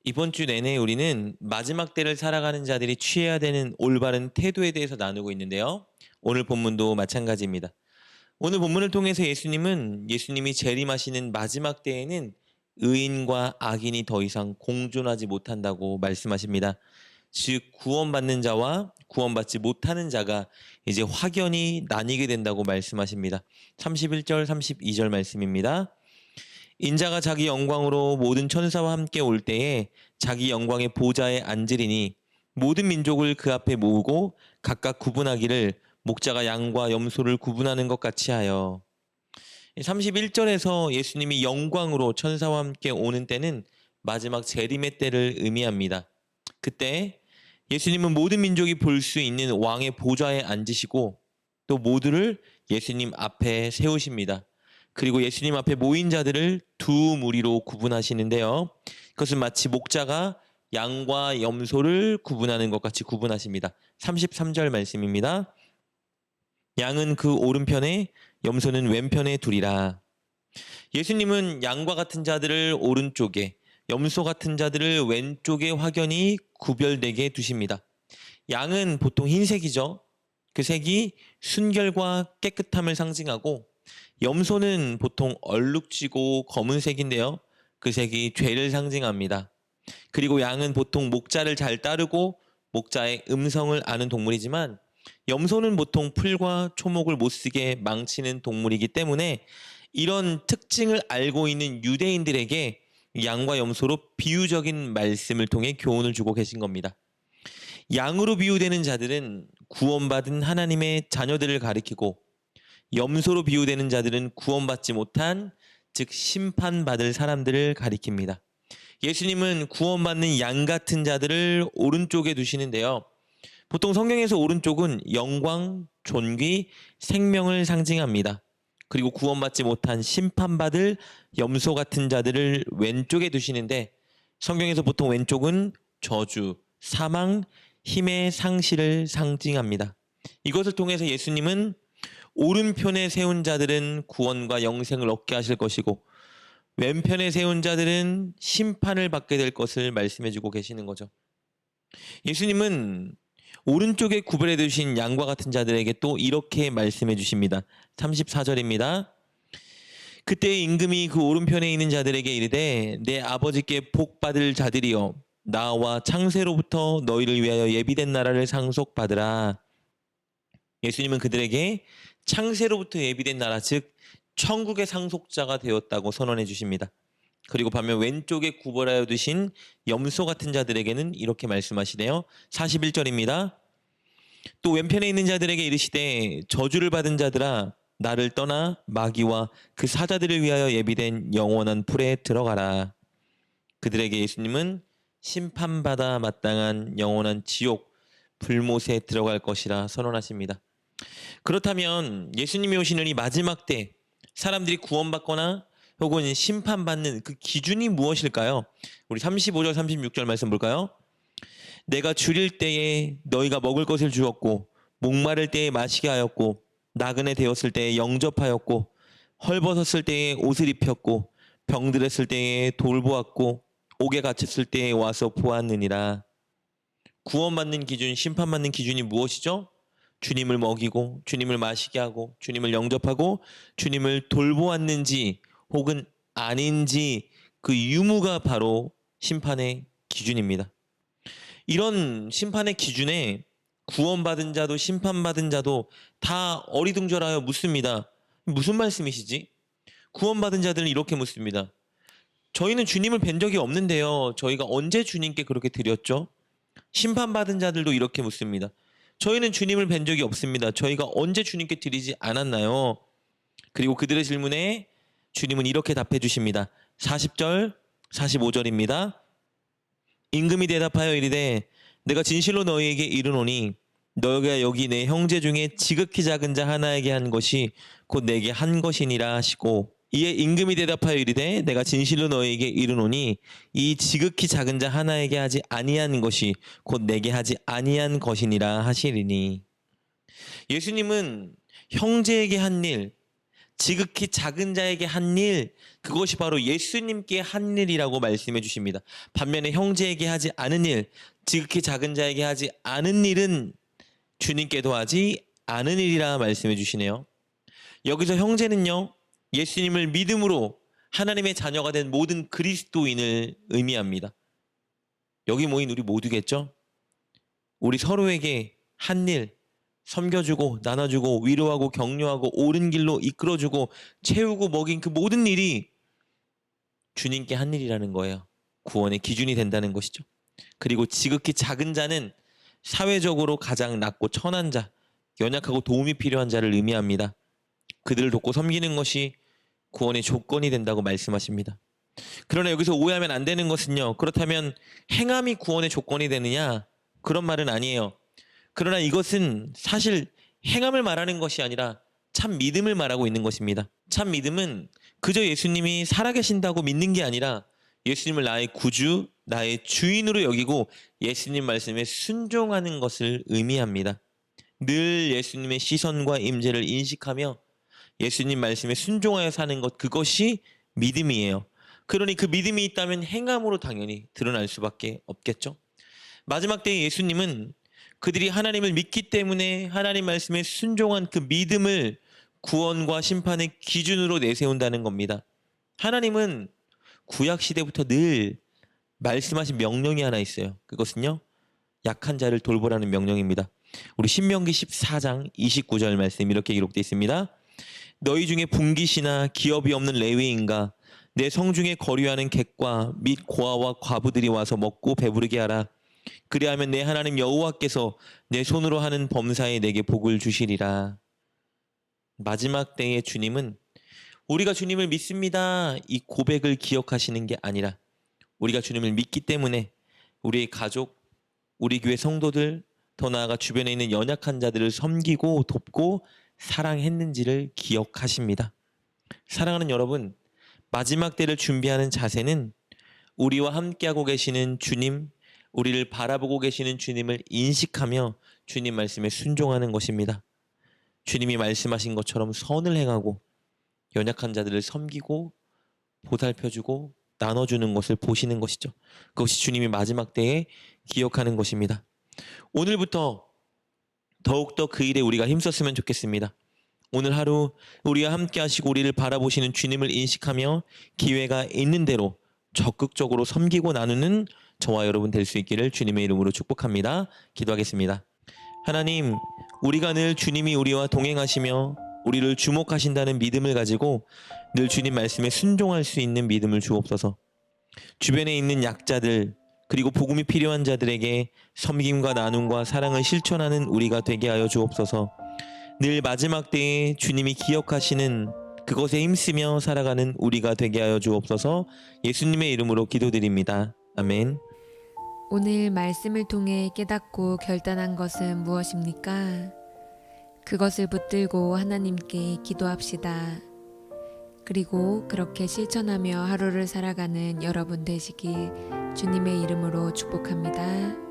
이번 주 내내 우리는 마지막 때를 살아가는 자들이 취해야 되는 올바른 태도에 대해서 나누고 있는데요. 오늘 본문도 마찬가지입니다. 오늘 본문을 통해서 예수님이 재림하시는 마지막 때에는 의인과 악인이 더 이상 공존하지 못한다고 말씀하십니다. 즉 구원받는 자와 구원받지 못하는 자가 이제 확연히 나뉘게 된다고 말씀하십니다. 31절 32절 말씀입니다. 인자가 자기 영광으로 모든 천사와 함께 올 때에 자기 영광의 보좌에 앉으리니 모든 민족을 그 앞에 모으고 각각 구분하기를 목자가 양과 염소를 구분하는 것 같이 하여. 31절에서 예수님이 영광으로 천사와 함께 오는 때는 마지막 재림의 때를 의미합니다. 그때 예수님은 모든 민족이 볼 수 있는 왕의 보좌에 앉으시고 또 모두를 예수님 앞에 세우십니다. 그리고 예수님 앞에 모인 자들을 두 무리로 구분하시는데요. 그것은 마치 목자가 양과 염소를 구분하는 것 같이 구분하십니다. 33절 말씀입니다. 양은 그 오른편에 염소는 왼편에 두리라. 예수님은 양과 같은 자들을 오른쪽에 염소 같은 자들을 왼쪽에 확연히 구별되게 두십니다. 양은 보통 흰색이죠. 그 색이 순결과 깨끗함을 상징하고 염소는 보통 얼룩지고 검은색인데요. 그 색이 죄를 상징합니다. 그리고 양은 보통 목자를 잘 따르고 목자의 음성을 아는 동물이지만 염소는 보통 풀과 초목을 못쓰게 망치는 동물이기 때문에 이런 특징을 알고 있는 유대인들에게 양과 염소로 비유적인 말씀을 통해 교훈을 주고 계신 겁니다. 양으로 비유되는 자들은 구원받은 하나님의 자녀들을 가리키고 염소로 비유되는 자들은 구원받지 못한 즉 심판받을 사람들을 가리킵니다. 예수님은 구원받는 양 같은 자들을 오른쪽에 두시는데요. 보통 성경에서 오른쪽은 영광, 존귀, 생명을 상징합니다. 그리고 구원받지 못한 심판받을 염소 같은 자들을 왼쪽에 두시는데 성경에서 보통 왼쪽은 저주, 사망, 힘의 상실을 상징합니다. 이것을 통해서 예수님은 오른편에 세운 자들은 구원과 영생을 얻게 하실 것이고 왼편에 세운 자들은 심판을 받게 될 것을 말씀해 주고 계시는 거죠. 예수님은 오른쪽에 구별해 두신 양과 같은 자들에게 또 이렇게 말씀해 주십니다. 34절입니다. 그때 임금이 그 오른편에 있는 자들에게 이르되 내 아버지께 복 받을 자들이여 나와 창세로부터 너희를 위하여 예비된 나라를 상속받으라. 예수님은 그들에게 창세로부터 예비된 나라 즉 천국의 상속자가 되었다고 선언해 주십니다. 그리고 반면 왼쪽에 구별하여 두신 염소 같은 자들에게는 이렇게 말씀하시네요. 41절입니다. 또 왼편에 있는 자들에게 이르시되 저주를 받은 자들아 나를 떠나 마귀와 그 사자들을 위하여 예비된 영원한 풀에 들어가라. 그들에게 예수님은 심판받아 마땅한 영원한 지옥 불못에 들어갈 것이라 선언하십니다. 그렇다면 예수님이 오시는 이 마지막 때 사람들이 구원받거나 혹은 심판받는 그 기준이 무엇일까요? 우리 35절 36절 말씀 볼까요? 내가 줄일 때에 너희가 먹을 것을 주었고 목마를 때에 마시게 하였고 나그네 되었을 때에 영접하였고 헐벗었을 때에 옷을 입혔고 병들었을 때에 돌보았고 옥에 갇혔을 때에 와서 보았느니라. 구원받는 기준, 심판받는 기준이 무엇이죠? 주님을 먹이고 주님을 마시게 하고 주님을 영접하고 주님을 돌보았는지 혹은 아닌지 그 유무가 바로 심판의 기준입니다. 이런 심판의 기준에 구원받은 자도 심판받은 자도 다 어리둥절하여 묻습니다. 무슨 말씀이시지? 구원받은 자들은 이렇게 묻습니다. 저희는 주님을 뵌 적이 없는데요. 저희가 언제 주님께 그렇게 드렸죠? 심판받은 자들도 이렇게 묻습니다. 저희는 주님을 뵌 적이 없습니다. 저희가 언제 주님께 드리지 않았나요? 그리고 그들의 질문에 주님은 이렇게 답해 주십니다. 40절, 45절입니다. 임금이 대답하여 이르되 내가 진실로 너희에게 이르노니 너희가 여기 내 형제 중에 지극히 작은 자 하나에게 한 것이 곧 내게 한 것이니라 하시고 이에 임금이 대답하여 이르되 내가 진실로 너희에게 이르노니 이 지극히 작은 자 하나에게 하지 아니한 것이 곧 내게 하지 아니한 것이니라 하시리니. 예수님은 형제에게 한 일, 지극히 작은 자에게 한 일, 그것이 바로 예수님께 한 일이라고 말씀해 주십니다. 반면에 형제에게 하지 않은 일, 지극히 작은 자에게 하지 않은 일은 주님께도 하지 않은 일이라 말씀해 주시네요. 여기서 형제는요, 예수님을 믿음으로 하나님의 자녀가 된 모든 그리스도인을 의미합니다. 여기 모인 우리 모두겠죠? 우리 서로에게 한 일, 섬겨주고 나눠주고 위로하고 격려하고 옳은 길로 이끌어주고 채우고 먹인 그 모든 일이 주님께 한 일이라는 거예요. 구원의 기준이 된다는 것이죠. 그리고 지극히 작은 자는 사회적으로 가장 낮고 천한 자, 연약하고 도움이 필요한 자를 의미합니다. 그들을 돕고 섬기는 것이 구원의 조건이 된다고 말씀하십니다. 그러나 여기서 오해하면 안 되는 것은요, 그렇다면 행함이 구원의 조건이 되느냐? 그런 말은 아니에요. 그러나 이것은 사실 행함을 말하는 것이 아니라 참 믿음을 말하고 있는 것입니다. 참 믿음은 그저 예수님이 살아계신다고 믿는 게 아니라 예수님을 나의 구주, 나의 주인으로 여기고 예수님 말씀에 순종하는 것을 의미합니다. 늘 예수님의 시선과 임재를 인식하며 예수님 말씀에 순종하여 사는 것, 그것이 믿음이에요. 그러니 그 믿음이 있다면 행함으로 당연히 드러날 수밖에 없겠죠. 마지막 때에 예수님은 그들이 하나님을 믿기 때문에 하나님 말씀에 순종한 그 믿음을 구원과 심판의 기준으로 내세운다는 겁니다. 하나님은 구약 시대부터 늘 말씀하신 명령이 하나 있어요. 그것은요, 약한 자를 돌보라는 명령입니다. 우리 신명기 14장 29절 말씀 이렇게 기록되어 있습니다. 너희 중에 분깃이나 기업이 없는 레위인가 내 성중에 거류하는 객과 및 고아와 과부들이 와서 먹고 배부르게 하라. 그리하면 내 하나님 여호와께서 내 손으로 하는 범사에 내게 복을 주시리라. 마지막 때의 주님은 우리가 주님을 믿습니다, 이 고백을 기억하시는 게 아니라 우리가 주님을 믿기 때문에 우리의 가족, 우리 교회 성도들, 더 나아가 주변에 있는 연약한 자들을 섬기고 돕고 사랑했는지를 기억하십니다. 사랑하는 여러분, 마지막 때를 준비하는 자세는 우리와 함께하고 계시는 주님, 우리를 바라보고 계시는 주님을 인식하며 주님 말씀에 순종하는 것입니다. 주님이 말씀하신 것처럼 선을 행하고 연약한 자들을 섬기고 보살펴주고 나눠주는 것을 보시는 것이죠. 그것이 주님이 마지막 때에 기억하는 것입니다. 오늘부터 더욱더 그 일에 우리가 힘썼으면 좋겠습니다. 오늘 하루 우리와 함께 하시고 우리를 바라보시는 주님을 인식하며 기회가 있는 대로 적극적으로 섬기고 나누는 저와 여러분 될 수 있기를 주님의 이름으로 축복합니다. 기도하겠습니다. 하나님, 우리가 늘 주님이 우리와 동행하시며 우리를 주목하신다는 믿음을 가지고 늘 주님 말씀에 순종할 수 있는 믿음을 주옵소서. 주변에 있는 약자들, 그리고 복음이 필요한 자들에게 섬김과 나눔과 사랑을 실천하는 우리가 되게 하여 주옵소서. 늘 마지막 때에 주님이 기억하시는 그것에 힘쓰며 살아가는 우리가 되게 하여 주옵소서. 예수님의 이름으로 기도드립니다. 아멘. 오늘 말씀을 통해 깨닫고 결단한 것은 무엇입니까? 그것을 붙들고 하나님께 기도합시다. 그리고 그렇게 실천하며 하루를 살아가는 여러분 되시길 주님의 이름으로 축복합니다.